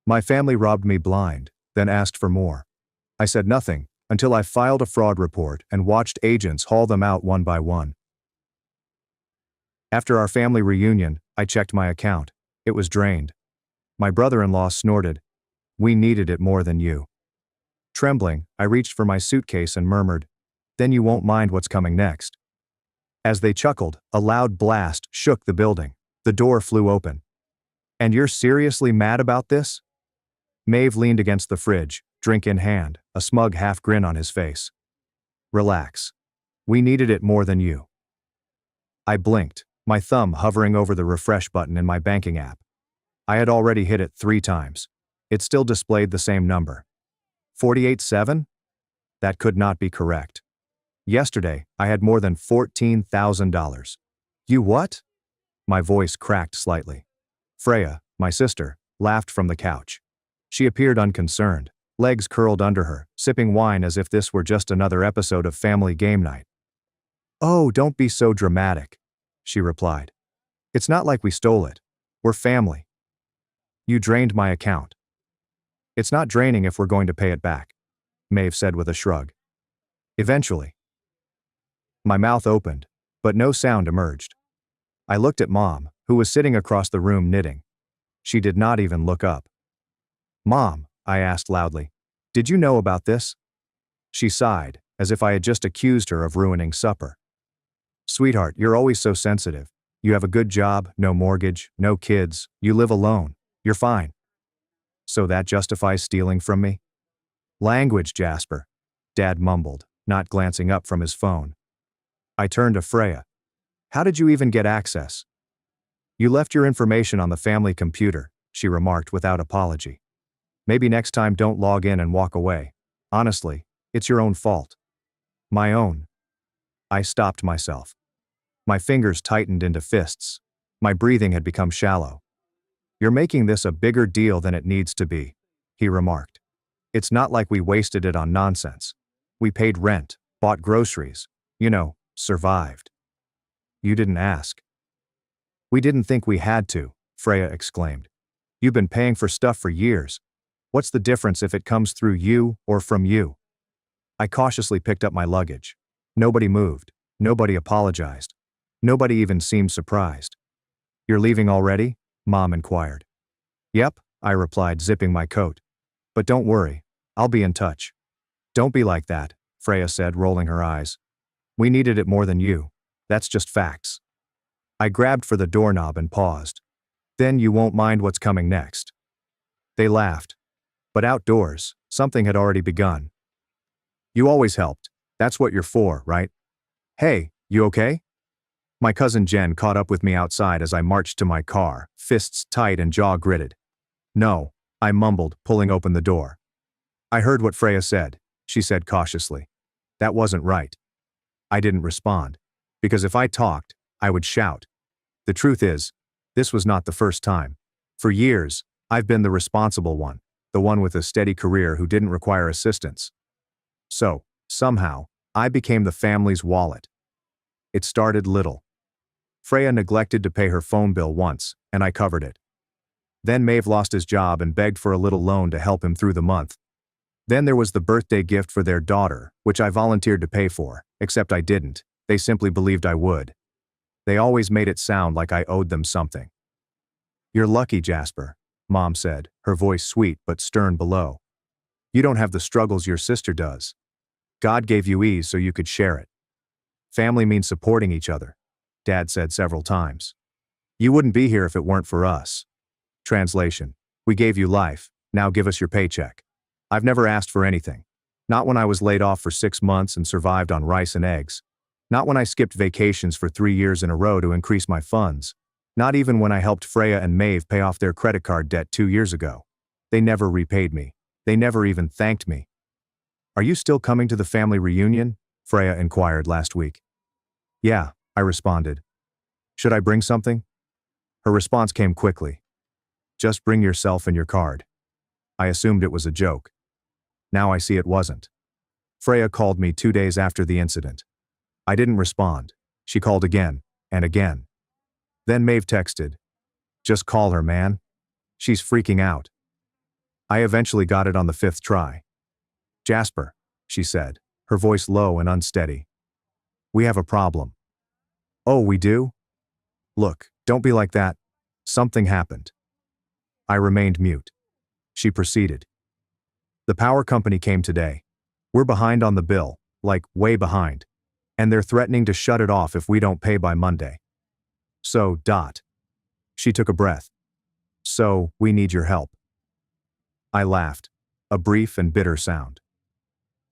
My family robbed me blind, then asked for more. I said nothing, until I filed a fraud report and watched agents haul them out one by one. After our family reunion, I checked my account. It was drained. My brother-in-law snorted. We needed it more than you. Trembling, I reached for my suitcase and murmured, then you won't mind what's coming next. As they chuckled, a loud blast shook the building. The door flew open. And you're seriously mad about this? Maeve leaned against the fridge, drink in hand, a smug half grin on his face. Relax. We needed it more than you. I blinked, my thumb hovering over the refresh button in my banking app. I had already hit it 3 times. It still displayed the same number. 48,700? That could not be correct. Yesterday, I had more than $14,000. You what? My voice cracked slightly. Freya, my sister, laughed from the couch. She appeared unconcerned, legs curled under her, sipping wine as if this were just another episode of family game night. Oh, don't be so dramatic, she replied. It's not like we stole it. We're family. You drained my account. It's not draining if we're going to pay it back, Maeve said with a shrug. Eventually. My mouth opened, but no sound emerged. I looked at Mom, who was sitting across the room knitting. She did not even look up. Mom, I asked loudly, did you know about this? She sighed, as if I had just accused her of ruining supper. Sweetheart, you're always so sensitive. You have a good job, no mortgage, no kids, you live alone. You're fine. So that justifies stealing from me? Language, Jasper, Dad mumbled, not glancing up from his phone. I turned to Freya. How did you even get access? You left your information on the family computer, she remarked without apology. Maybe next time don't log in and walk away. Honestly, it's your own fault. My own. I stopped myself. My fingers tightened into fists. My breathing had become shallow. You're making this a bigger deal than it needs to be, he remarked. It's not like we wasted it on nonsense. We paid rent, bought groceries, survived. You didn't ask. We didn't think we had to, Freya exclaimed. You've been paying for stuff for years. What's the difference if it comes through you or from you? I cautiously picked up my luggage. Nobody moved. Nobody apologized. Nobody even seemed surprised. You're leaving already? Mom inquired. Yep, I replied, zipping my coat. But don't worry, I'll be in touch. Don't be like that, Freya said, rolling her eyes. We needed it more than you. That's just facts. I grabbed for the doorknob and paused. Then you won't mind what's coming next. They laughed. But outdoors, something had already begun. You always helped. That's what you're for, right? Hey, you okay? My cousin Jen caught up with me outside as I marched to my car, fists tight and jaw gritted. No, I mumbled, pulling open the door. I heard what Freya said, she said cautiously. That wasn't right. I didn't respond, because if I talked, I would shout. The truth is, this was not the first time. For years, I've been the responsible one, the one with a steady career who didn't require assistance. So, somehow, I became the family's wallet. It started little. Freya neglected to pay her phone bill once, and I covered it. Then Maeve lost his job and begged for a little loan to help him through the month. Then there was the birthday gift for their daughter, which I volunteered to pay for, except I didn't. They simply believed I would. They always made it sound like I owed them something. You're lucky, Jasper, Mom said, her voice sweet but stern below. You don't have the struggles your sister does. God gave you ease so you could share it. Family means supporting each other, Dad said several times. You wouldn't be here if it weren't for us. Translation: we gave you life, now give us your paycheck. I've never asked for anything. Not when I was laid off for 6 months and survived on rice and eggs. Not when I skipped vacations for 3 years in a row to increase my funds. Not even when I helped Freya and Maeve pay off their credit card debt 2 years ago. They never repaid me. They never even thanked me. Are you still coming to the family reunion? Freya inquired last week. Yeah, I responded. Should I bring something? Her response came quickly. Just bring yourself and your card. I assumed it was a joke. Now I see it wasn't. Freya called me 2 days after the incident. I didn't respond. She called again, and again. Then Maeve texted. Just call her, man. She's freaking out. I eventually got it on the 5th try. Jasper, she said, her voice low and unsteady. We have a problem. Oh, we do? Look, don't be like that. Something happened. I remained mute. She proceeded. The power company came today. We're behind on the bill, like way behind. And they're threatening to shut it off if we don't pay by Monday. So, She took a breath. So, we need your help. I laughed, a brief and bitter sound.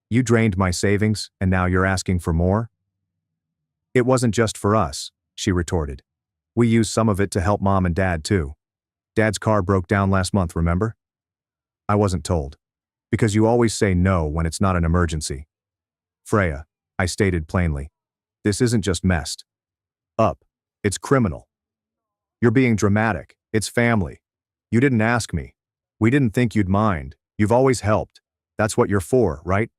You drained my savings, and now you're asking for more? It wasn't just for us, she retorted. We used some of it to help Mom and Dad too. Dad's car broke down last month, remember? I wasn't told. Because you always say no when it's not an emergency. Freya, I stated plainly. This isn't just messed up. It's criminal. You're being dramatic. It's family. You didn't ask me. We didn't think you'd mind. You've always helped. That's what you're for, right?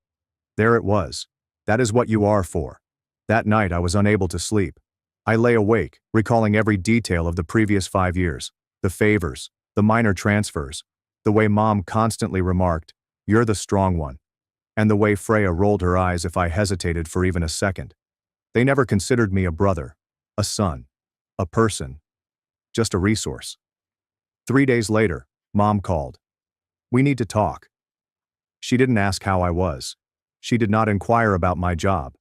There it was. That is what you are for. That night I was unable to sleep. I lay awake, recalling every detail of the previous 5 years. The favors, the minor transfers, the way Mom constantly remarked, "You're the strong one," and the way Freya rolled her eyes if I hesitated for even a second. They never considered me a brother, a son, a person, just a resource. 3 days later, Mom called. We need to talk. She didn't ask how I was. She did not inquire about my job.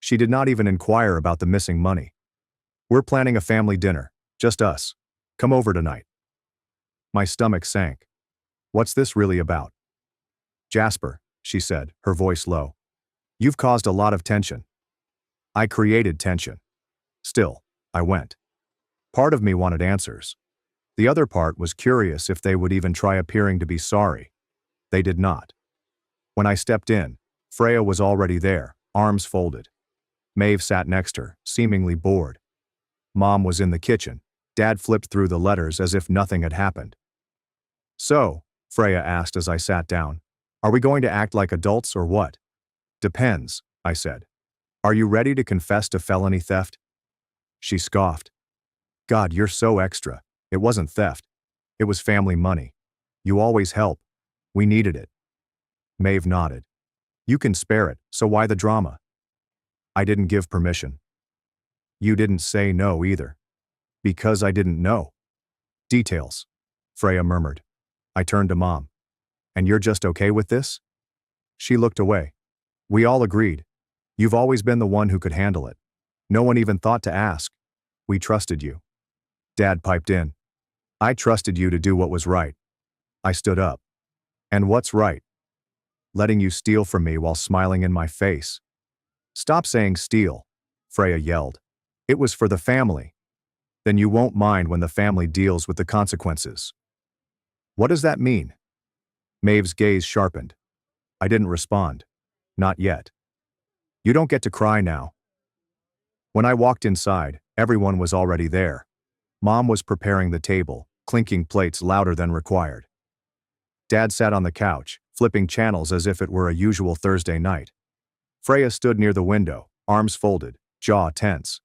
She did not even inquire about the missing money. We're planning a family dinner, just us. Come over tonight. My stomach sank. What's this really about? Jasper, she said, her voice low. You've caused a lot of tension. I created tension. Still, I went. Part of me wanted answers. The other part was curious if they would even try appearing to be sorry. They did not. When I stepped in, Freya was already there, arms folded. Maeve sat next her, seemingly bored. Mom was in the kitchen. Dad flipped through the letters as if nothing had happened. So, Freya asked as I sat down, are we going to act like adults or what? Depends, I said. Are you ready to confess to felony theft? She scoffed. God, you're so extra. It wasn't theft. It was family money. You always help. We needed it. Maeve nodded. You can spare it, so why the drama? I didn't give permission. You didn't say no either. Because I didn't know. Details, Freya murmured. I turned to Mom. And you're just okay with this? She looked away. We all agreed. You've always been the one who could handle it. No one even thought to ask. We trusted you. Dad piped in. I trusted you to do what was right. I stood up. And what's right? Letting you steal from me while smiling in my face. Stop saying steal, Freya yelled. It was for the family. Then you won't mind when the family deals with the consequences. What does that mean? Maeve's gaze sharpened. I didn't respond. Not yet. You don't get to cry now. When I walked inside, everyone was already there. Mom was preparing the table, clinking plates louder than required. Dad sat on the couch, flipping channels as if it were a usual Thursday night. Freya stood near the window, arms folded, jaw tense.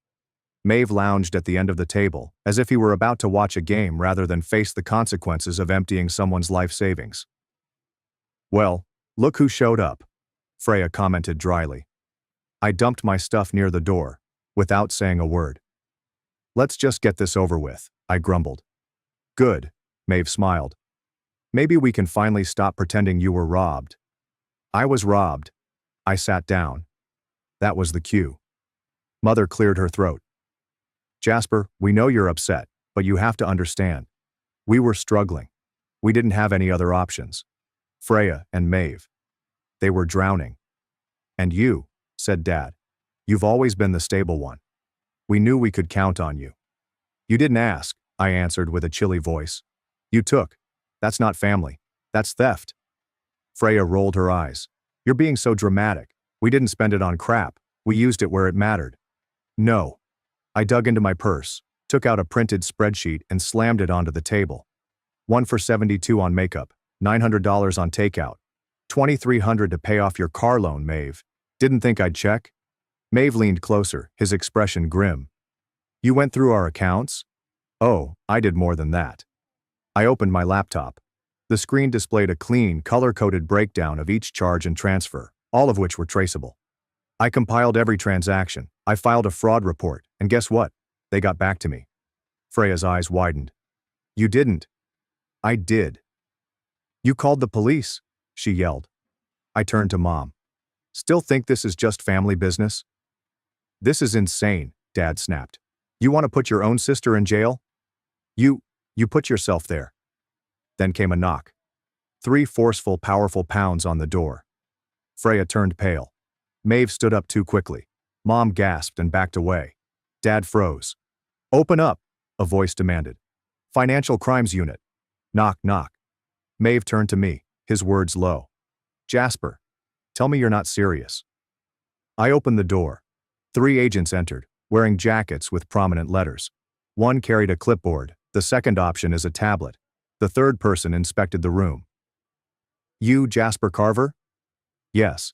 Maeve lounged at the end of the table, as if he were about to watch a game rather than face the consequences of emptying someone's life savings. Well, look who showed up, Freya commented dryly. I dumped my stuff near the door, without saying a word. Let's just get this over with, I grumbled. Good, Maeve smiled. Maybe we can finally stop pretending you were robbed. I was robbed. I sat down. That was the cue. Mother cleared her throat. Jasper, we know you're upset, but you have to understand. We were struggling. We didn't have any other options. Freya and Maeve. They were drowning. And you, said Dad. You've always been the stable one. We knew we could count on you. You didn't ask, I answered with a chilly voice. You took. That's not family. That's theft. Freya rolled her eyes. You're being so dramatic. We didn't spend it on crap. We used it where it mattered. No. I dug into my purse, took out a printed spreadsheet and slammed it onto the table. 1 for $72 on makeup, $900 on takeout, $2,300 to pay off your car loan, Maeve. Didn't think I'd check? Maeve leaned closer, his expression grim. You went through our accounts? Oh, I did more than that. I opened my laptop. The screen displayed a clean, color-coded breakdown of each charge and transfer, all of which were traceable. I compiled every transaction, I filed a fraud report, and guess what? They got back to me. Freya's eyes widened. You didn't. I did. You called the police, she yelled. I turned to Mom. Still think this is just family business? This is insane, Dad snapped. You want to put your own sister in jail? You put yourself there. Then came a knock. 3 forceful, powerful pounds on the door. Freya turned pale. Maeve stood up too quickly. Mom gasped and backed away. Dad froze. Open up, a voice demanded. Financial Crimes Unit. Knock, knock. Maeve turned to me, his words low. Jasper, tell me you're not serious. I opened the door. 3 agents entered, wearing jackets with prominent letters. One carried a clipboard, the second option is a tablet. The third person inspected the room. You, Jasper Carver? Yes.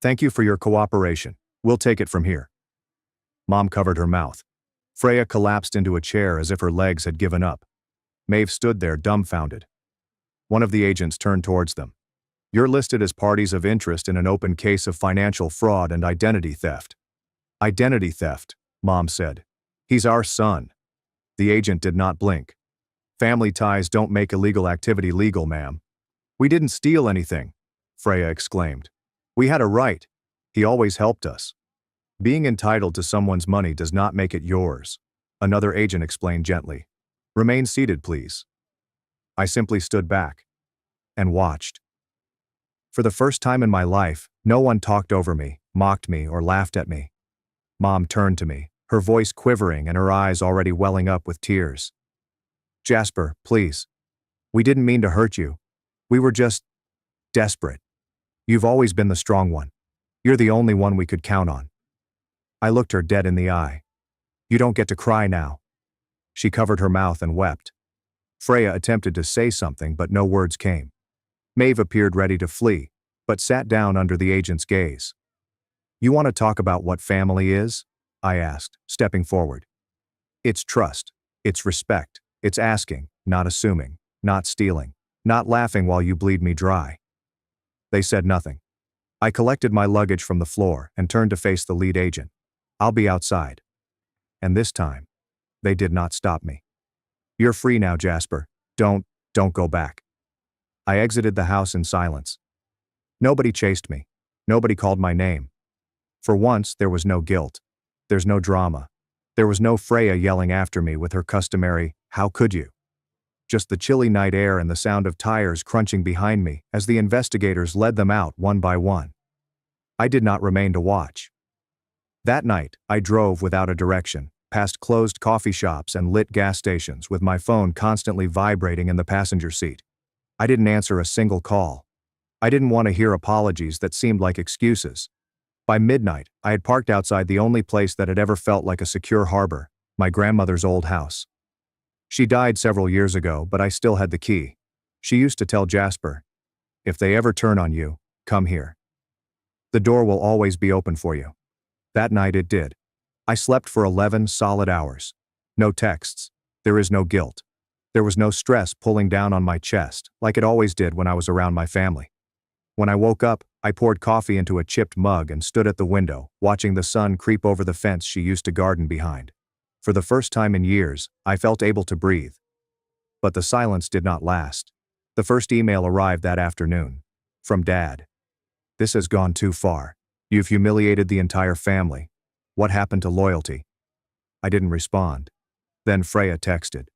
Thank you for your cooperation. We'll take it from here. Mom covered her mouth. Freya collapsed into a chair as if her legs had given up. Maeve stood there dumbfounded. One of the agents turned towards them. You're listed as parties of interest in an open case of financial fraud and identity theft. Identity theft, Mom said. He's our son. The agent did not blink. Family ties don't make illegal activity legal, ma'am. We didn't steal anything, Freya exclaimed. We had a right. He always helped us. Being entitled to someone's money does not make it yours, another agent explained gently. Remain seated, please. I simply stood back and watched. For the first time in my life, no one talked over me, mocked me, or laughed at me. Mom turned to me, her voice quivering and her eyes already welling up with tears. Jasper, please. We didn't mean to hurt you. We were just desperate. You've always been the strong one. You're the only one we could count on. I looked her dead in the eye. You don't get to cry now. She covered her mouth and wept. Freya attempted to say something, but no words came. Maeve appeared ready to flee, but sat down under the agent's gaze. You want to talk about what family is? I asked, stepping forward. It's trust. It's respect. It's asking, not assuming, not stealing, not laughing while you bleed me dry. They said nothing. I collected my luggage from the floor and turned to face the lead agent. I'll be outside. And this time, they did not stop me. You're free now, Jasper. Don't go back. I exited the house in silence. Nobody chased me. Nobody called my name. For once, there was no guilt. There's no drama. There was no Freya yelling after me with her customary, "How could you?" Just the chilly night air and the sound of tires crunching behind me as the investigators led them out one by one. I did not remain to watch. That night, I drove without a direction, past closed coffee shops and lit gas stations with my phone constantly vibrating in the passenger seat. I didn't answer a single call. I didn't want to hear apologies that seemed like excuses. By midnight, I had parked outside the only place that had ever felt like a secure harbor, my grandmother's old house. She died several years ago, but I still had the key. She used to tell Jasper, if they ever turn on you, come here. The door will always be open for you. That night it did. I slept for 11 solid hours. No texts. There is no guilt. There was no stress pulling down on my chest, like it always did when I was around my family. When I woke up, I poured coffee into a chipped mug and stood at the window, watching the sun creep over the fence she used to garden behind. For the first time in years, I felt able to breathe. But the silence did not last. The first email arrived that afternoon. From Dad. This has gone too far. You've humiliated the entire family. What happened to loyalty? I didn't respond. Then Freya texted.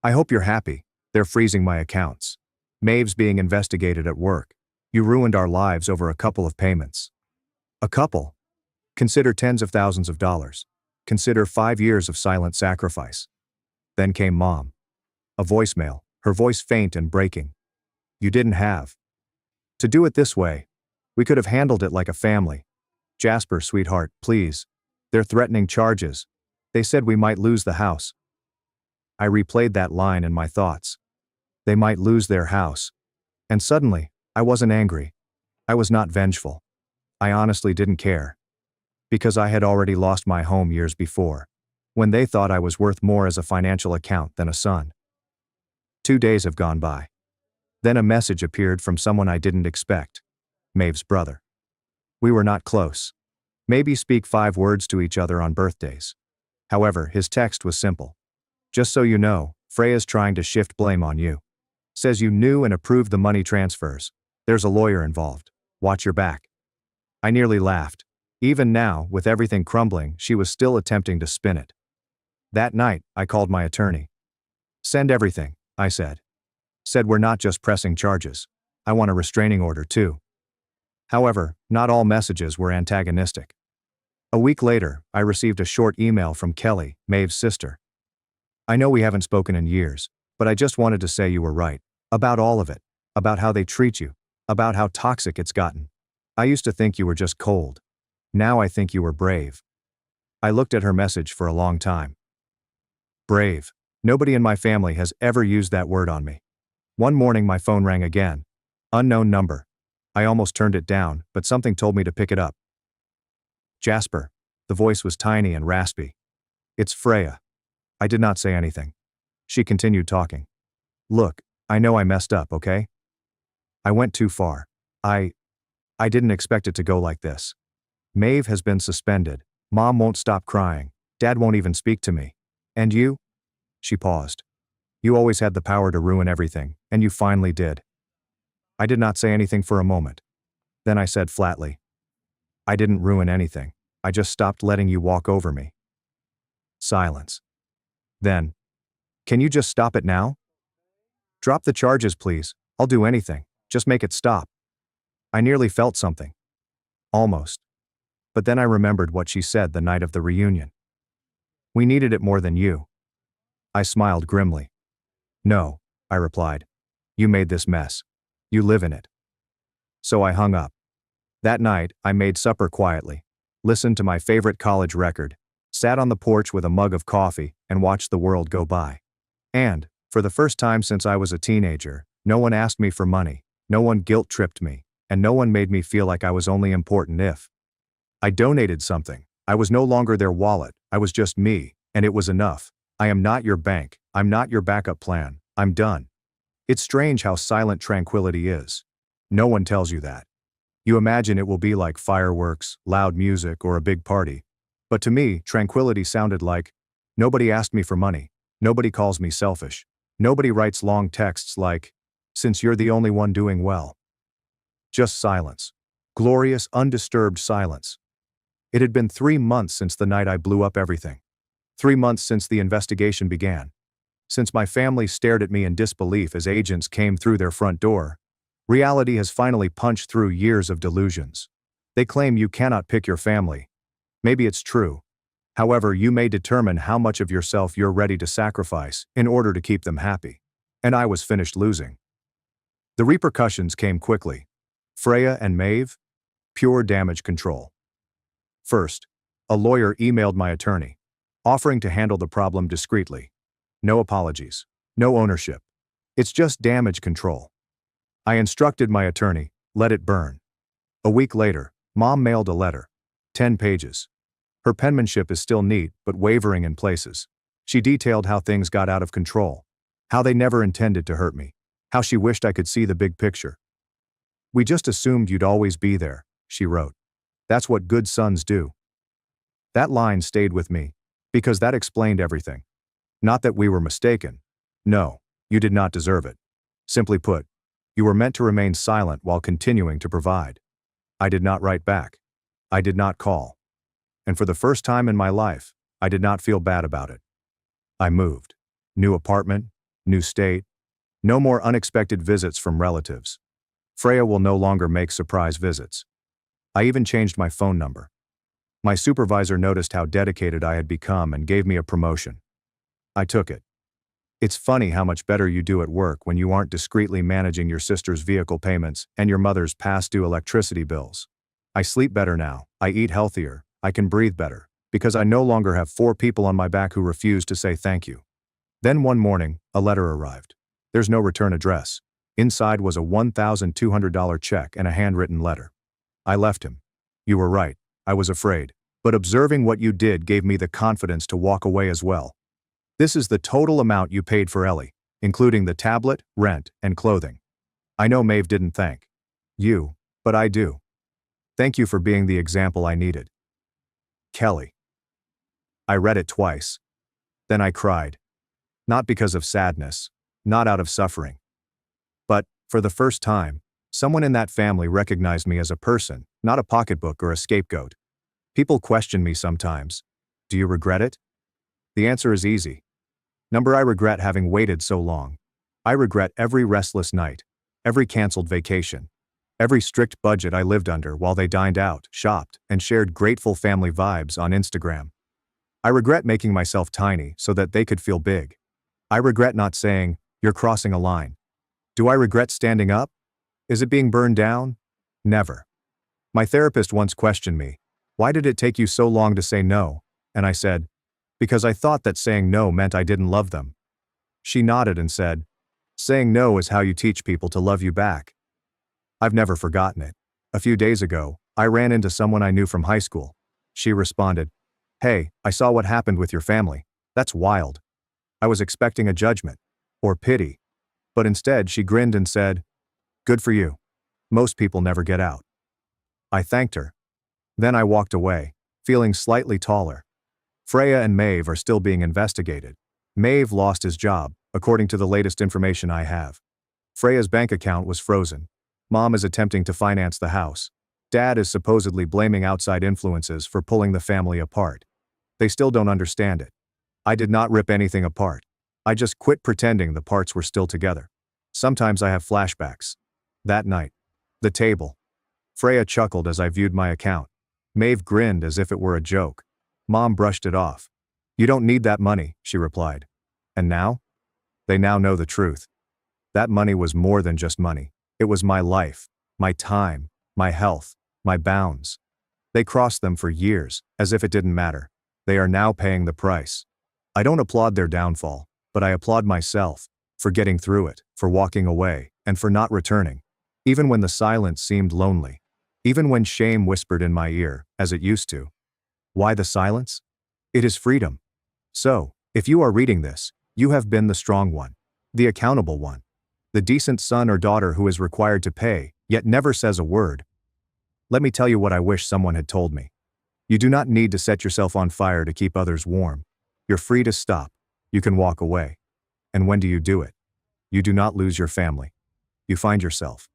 I hope you're happy. They're freezing my accounts. Maeve's being investigated at work. You ruined our lives over a couple of payments. A couple? Consider tens of thousands of dollars. Consider 5 years of silent sacrifice. Then came Mom. A voicemail, her voice faint and breaking. You didn't have to do it this way. We could have handled it like a family. Jasper, sweetheart, please. They're threatening charges. They said we might lose the house. I replayed that line in my thoughts. They might lose their house. And suddenly, I wasn't angry. I was not vengeful. I honestly didn't care. Because I had already lost my home years before, when they thought I was worth more as a financial account than a son. 2 days have gone by. Then a message appeared from someone I didn't expect. Maeve's brother. We were not close. Maybe speak 5 words to each other on birthdays. However, his text was simple. Just so you know, Freya's trying to shift blame on you. Says you knew and approved the money transfers. There's a lawyer involved. Watch your back. I nearly laughed. Even now, with everything crumbling, she was still attempting to spin it. That night, I called my attorney. Send everything, I said. Said we're not just pressing charges. I want a restraining order too. However, not all messages were antagonistic. A week later, I received a short email from Kelly, Maeve's sister. I know we haven't spoken in years, but I just wanted to say you were right. About all of it. About how they treat you. About how toxic it's gotten. I used to think you were just cold. Now I think you were brave. I looked at her message for a long time. Brave. Nobody in my family has ever used that word on me. One morning my phone rang again. Unknown number. I almost turned it down, but something told me to pick it up. Jasper. The voice was tiny and raspy. It's Freya. I did not say anything. She continued talking. Look, I know I messed up, okay? I went too far. I didn't expect it to go like this. Maeve has been suspended. Mom won't stop crying. Dad won't even speak to me. And you? She paused. You always had the power to ruin everything, and you finally did. I did not say anything for a moment. Then I said flatly. I didn't ruin anything. I just stopped letting you walk over me. Silence. Then, can you just stop it now? Drop the charges, please. I'll do anything. Just make it stop. I nearly felt something. Almost. But then I remembered what she said the night of the reunion. We needed it more than you. I smiled grimly. No, I replied. You made this mess. You live in it. So I hung up. That night, I made supper quietly, listened to my favorite college record, sat on the porch with a mug of coffee, and watched the world go by. And, for the first time since I was a teenager, no one asked me for money, no one guilt-tripped me, and no one made me feel like I was only important if I donated something. I was no longer their wallet, I was just me, and it was enough. I am not your bank, I'm not your backup plan, I'm done. It's strange how silent tranquility is. No one tells you that. You imagine it will be like fireworks, loud music, or a big party. But to me, tranquility sounded like, nobody asked me for money, nobody calls me selfish, nobody writes long texts like, since you're the only one doing well. Just silence. Glorious, undisturbed silence. It had been 3 months since the night I blew up everything. 3 months since the investigation began. Since my family stared at me in disbelief as agents came through their front door. Reality has finally punched through years of delusions. They claim you cannot pick your family. Maybe it's true. However, you may determine how much of yourself you're ready to sacrifice in order to keep them happy. And I was finished losing. The repercussions came quickly. Freya and Maeve, pure damage control. First, a lawyer emailed my attorney, offering to handle the problem discreetly. No apologies, no ownership. It's just damage control. I instructed my attorney, let it burn. A week later, Mom mailed a letter. 10 pages. Her penmanship is still neat, but wavering in places. She detailed how things got out of control. How they never intended to hurt me. How she wished I could see the big picture. We just assumed you'd always be there, she wrote. That's what good sons do. That line stayed with me, because that explained everything. Not that we were mistaken. No, you did not deserve it. Simply put, you were meant to remain silent while continuing to provide. I did not write back. I did not call. And for the first time in my life, I did not feel bad about it. I moved. New apartment, new state. No more unexpected visits from relatives. Freya will no longer make surprise visits. I even changed my phone number. My supervisor noticed how dedicated I had become and gave me a promotion. I took it. It's funny how much better you do at work when you aren't discreetly managing your sister's vehicle payments and your mother's past due electricity bills. I sleep better now, I eat healthier, I can breathe better, because I no longer have 4 people on my back who refuse to say thank you. Then one morning, a letter arrived. There's no return address. Inside was a $1,200 check and a handwritten letter. I left him. You were right, I was afraid. But observing what you did gave me the confidence to walk away as well. This is the total amount you paid for Ellie, including the tablet, rent, and clothing. I know Maeve didn't thank you, but I do. Thank you for being the example I needed. Kelly. I read it twice. Then I cried. Not because of sadness, not out of suffering. But, for the first time, someone in that family recognized me as a person, not a pocketbook or a scapegoat. People question me sometimes. Do you regret it? The answer is easy. Number I regret having waited so long. I regret every restless night, every canceled vacation, every strict budget I lived under while they dined out, shopped, and shared grateful family vibes on Instagram. I regret making myself tiny so that they could feel big. I regret not saying, "You're crossing a line." Do I regret standing up? Is it being burned down? Never. My therapist once questioned me, "Why did it take you so long to say no?" And I said, "Because I thought that saying no meant I didn't love them." She nodded and said, "Saying no is how you teach people to love you back." I've never forgotten it. A few days ago, I ran into someone I knew from high school. She responded, "Hey, I saw what happened with your family. That's wild." I was expecting a judgment. Or pity. But instead she grinned and said, "Good for you. Most people never get out." I thanked her. Then I walked away, feeling slightly taller. Freya and Maeve are still being investigated. Maeve lost his job, according to the latest information I have. Freya's bank account was frozen. Mom is attempting to finance the house. Dad is supposedly blaming outside influences for pulling the family apart. They still don't understand it. I did not rip anything apart. I just quit pretending the parts were still together. Sometimes I have flashbacks. That night. The table. Freya chuckled as I viewed my account. Maeve grinned as if it were a joke. Mom brushed it off. "You don't need that money," she replied. And now? They now know the truth. That money was more than just money. It was my life, my time, my health, my bounds. They crossed them for years, as if it didn't matter. They are now paying the price. I don't applaud their downfall, but I applaud myself, for getting through it, for walking away, and for not returning. Even when the silence seemed lonely. Even when shame whispered in my ear, as it used to. Why the silence? It is freedom. So, if you are reading this, you have been the strong one. The accountable one. The decent son or daughter who is required to pay, yet never says a word. Let me tell you what I wish someone had told me. You do not need to set yourself on fire to keep others warm. You're free to stop. You can walk away. And when do you do it? You do not lose your family. You find yourself.